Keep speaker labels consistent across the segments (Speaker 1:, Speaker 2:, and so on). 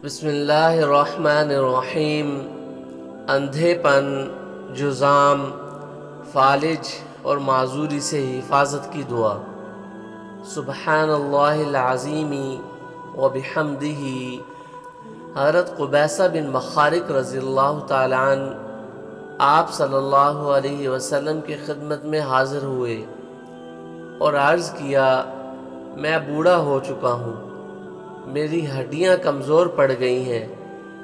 Speaker 1: بسم اللہ الرحمن الرحیم۔ اندھے پن، جذام، فالج اور معذوری سے حفاظت کی دعا۔ سبحان اللہ العظیم و بحمدہ۔ حضرت قبیصہ بن مخارق رضی اللہ تعالیٰ عنہ آپ صلی اللہ علیہ وسلم کی خدمت میں حاضر ہوئے اور عرض کیا، میں بوڑھا ہو چکا ہوں، میری ہڈیاں کمزور پڑ گئی ہیں،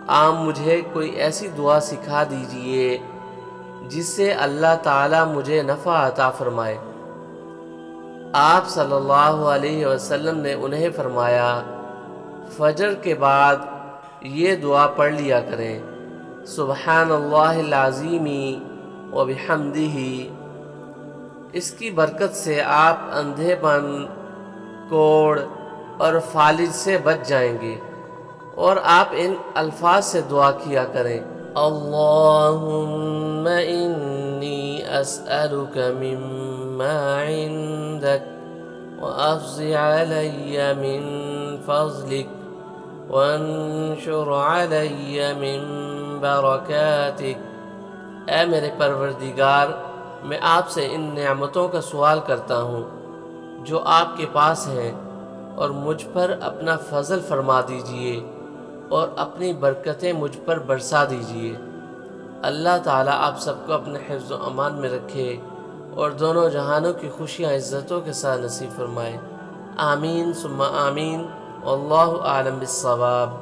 Speaker 1: آپ مجھے کوئی ایسی دعا سکھا دیجئے جس سے اللہ تعالیٰ مجھے نفع عطا فرمائے۔ آپ صلی اللہ علیہ وسلم نے انہیں فرمایا، فجر کے بعد یہ دعا پڑھ لیا کریں، سبحان اللہ العظیم و بحمدہ۔ اس کی برکت سے آپ اندھے پن، کوڑ اور فالج سے بچ جائیں گے۔ اور آپ ان الفاظ سے دعا کیا کریں، اللہم انی اسألک مما عندک وافض علی من فضلک وانشر علی من برکاتک۔ اے میرے پروردگار، میں آپ سے ان نعمتوں کا سوال کرتا ہوں جو آپ کے پاس ہیں، اور مجھ پر اپنا فضل فرما دیجئے اور اپنی برکتیں مجھ پر برسا دیجئے۔ اللہ تعالیٰ آپ سب کو اپنے حفظ و امان میں رکھے اور دونوں جہانوں کی خوشیاں عزتوں کے ساتھ نصیب فرمائے۔ آمین ثم آمین، واللہ اعلم بالصواب۔